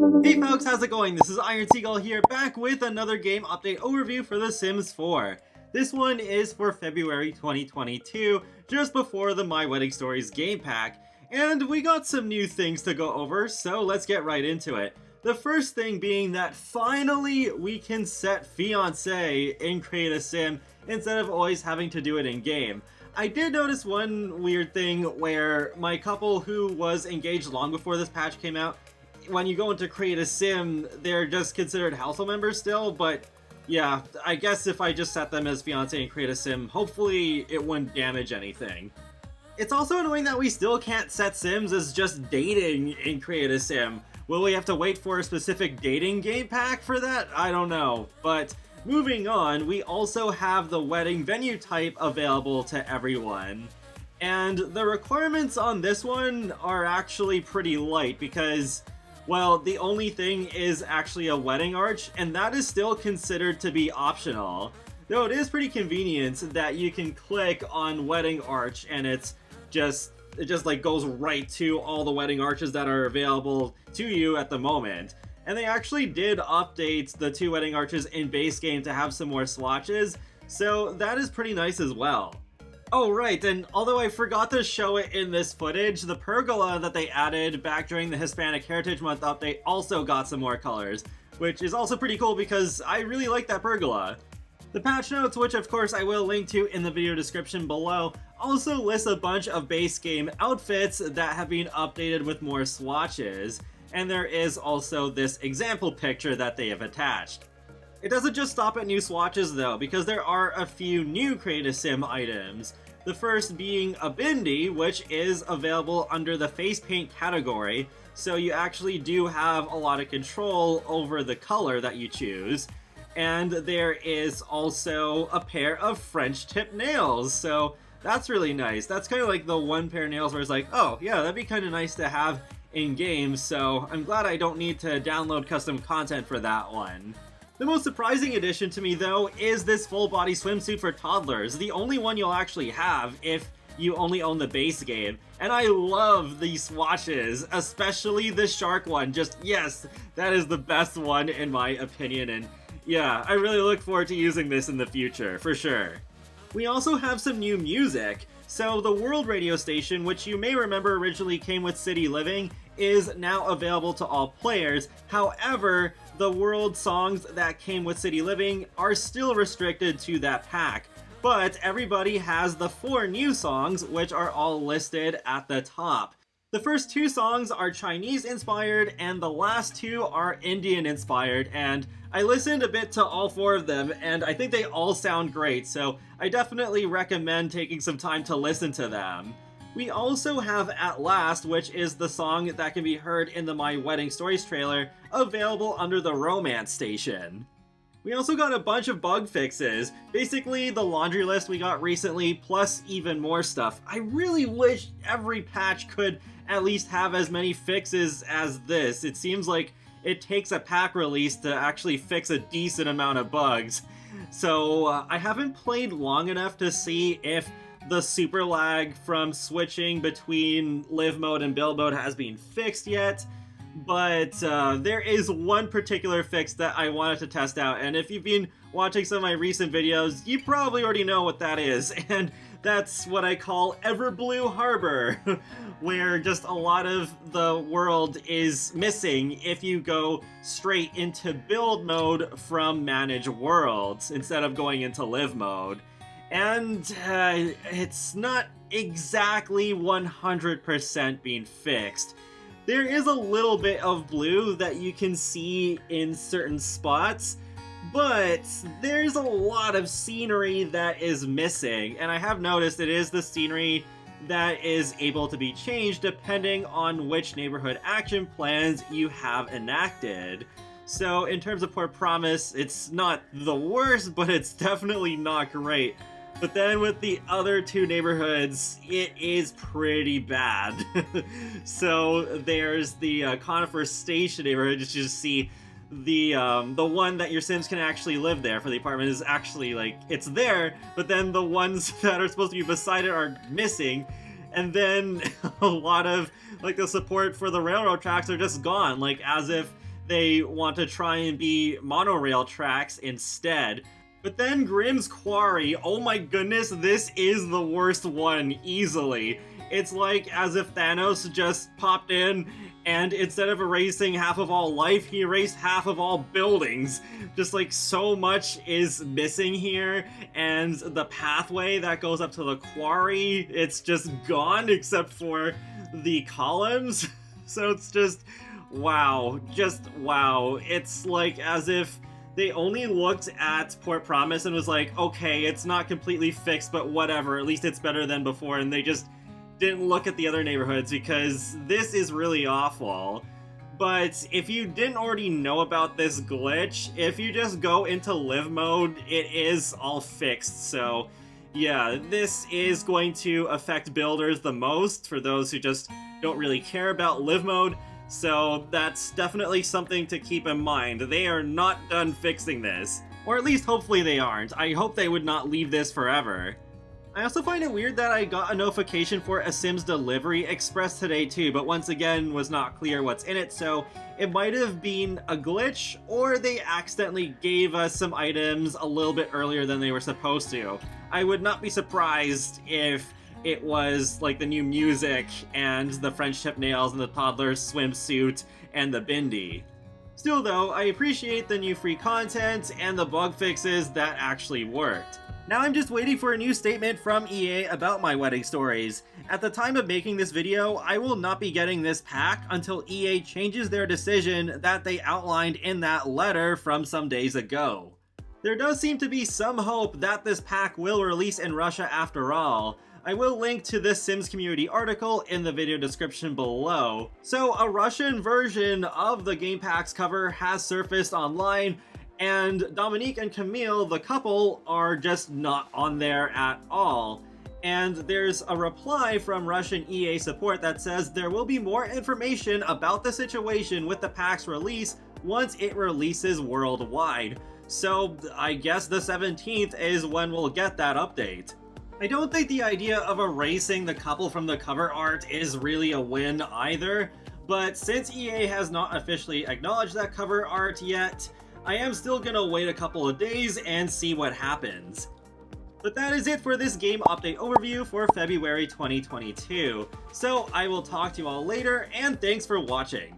Hey folks, how's it going? This is Iron Seagull here, back with another game update overview for The Sims 4. This one is for February 2022, just before the My Wedding Stories game pack, and we got some new things to go over, so let's get right into it. The first thing being that finally we can set fiancé in Create a Sim instead of always having to do it in game. I did notice one weird thing where my couple who was engaged long before this patch came out, when you go into Create a Sim, they're just considered household members still, but yeah, I guess if I just set them as fiancé and Create a Sim, hopefully it wouldn't damage anything. It's also annoying that we still can't set Sims as just dating in Create a Sim. Will we have to wait for a specific dating game pack for that? I don't know, but moving on, we also have the wedding venue type available to everyone. And the requirements on this one are actually pretty light because, well, the only thing is actually a wedding arch, and that is still considered to be optional. Though it is pretty convenient that you can click on wedding arch and it just like goes right to all the wedding arches that are available to you at the moment. And they actually did update the 2 wedding arches in base game to have some more swatches, so that is pretty nice as well. Oh right, and although I forgot to show it in this footage, the pergola that they added back during the Hispanic Heritage Month update also got some more colors, which is also pretty cool because I really like that pergola. The patch notes, which of course I will link to in the video description below, also list a bunch of base game outfits that have been updated with more swatches, and there is also this example picture that they have attached. It doesn't just stop at new swatches though, because there are a few new Create a Sim items. The first being a Bindi, which is available under the face paint category, so you actually do have a lot of control over the color that you choose. And there is also a pair of French tip nails, so that's really nice. That's kind of like the one pair of nails where it's like, oh yeah, that'd be kind of nice to have in game, so I'm glad I don't need to download custom content for that one. The most surprising addition to me though is this full body swimsuit for toddlers, the only one you'll actually have if you only own the base game. And I love these swatches, especially the shark one. Just yes, that is the best one in my opinion, and yeah, I really look forward to using this in the future, for sure. We also have some new music. So the World radio station, which you may remember originally came with City Living, is now available to all players. However, the World songs that came with City Living are still restricted to that pack. But everybody has the 4 new songs, which are all listed at the top. The first 2 songs are Chinese inspired and the last 2 are Indian inspired, and I listened a bit to all 4 of them and I think they all sound great, so I definitely recommend taking some time to listen to them. We also have At Last, which is the song that can be heard in the My Wedding Stories trailer, available under the Romance station. We also got a bunch of bug fixes, basically the laundry list we got recently, plus even more stuff. I really wish every patch could at least have as many fixes as this. It seems like it takes a pack release to actually fix a decent amount of bugs. So I haven't played long enough to see if the super lag from switching between live mode and build mode has been fixed yet. But there is one particular fix that I wanted to test out, and if you've been watching some of my recent videos, you probably already know what that is, and that's what I call Everblue Harbor, where just a lot of the world is missing if you go straight into build mode from Manage Worlds instead of going into live mode. And it's not exactly 100% being fixed. There is a little bit of blue that you can see in certain spots, but there's a lot of scenery that is missing, and I have noticed it is the scenery that is able to be changed depending on which neighborhood action plans you have enacted. So in terms of Poor Promise, it's not the worst, but it's definitely not great. But then with the other 2 neighborhoods, it is pretty bad. So there's the Conifer Station neighborhood, you just see the one that your Sims can actually live there for the apartment is actually, like, it's there, but then the ones that are supposed to be beside it are missing. And then a lot of, like, the support for the railroad tracks are just gone, like, as if they want to try and be monorail tracks instead. But then Grimm's Quarry, oh my goodness, this is the worst one, easily. It's like as if Thanos just popped in and instead of erasing half of all life, he erased half of all buildings. Just like so much is missing here, and the pathway that goes up to the quarry, it's just gone except for the columns. So it's just, wow, It's like as if they only looked at Port Promise and was like, okay, it's not completely fixed, but whatever, at least it's better than before, and they just didn't look at the other neighborhoods because this is really awful. But if you didn't already know about this glitch, if you just go into live mode, it is all fixed. So yeah, this is going to affect builders the most for those who just don't really care about live mode. So that's definitely something to keep in mind. They are not done fixing this. Or at least hopefully they aren't. I hope they would not leave this forever. I also find it weird that I got a notification for a Sims Delivery Express today too, but once again was not clear what's in it, so it might have been a glitch, or they accidentally gave us some items a little bit earlier than they were supposed to. I would not be surprised if it was like the new music and the French tip nails and the toddler's swimsuit and the Bindi. Still though, I appreciate the new free content and the bug fixes that actually worked. Now I'm just waiting for a new statement from EA about my wedding stories. At the time of making this video, I will not be getting this pack until EA changes their decision that they outlined in that letter from some days ago. There does seem to be some hope that this pack will release in Russia after all. I will link to this Sims community article in the video description below. So a Russian version of the game pack's cover has surfaced online, and Dominique and Camille, the couple, are just not on there at all. And there's a reply from Russian EA support that says there will be more information about the situation with the pack's release once it releases worldwide. So I guess the 17th is when we'll get that update. I don't think the idea of erasing the couple from the cover art is really a win either, but since EA has not officially acknowledged that cover art yet, I am still gonna wait a couple of days and see what happens. But that is it for this game update overview for February 2022. So I will talk to you all later, and thanks for watching.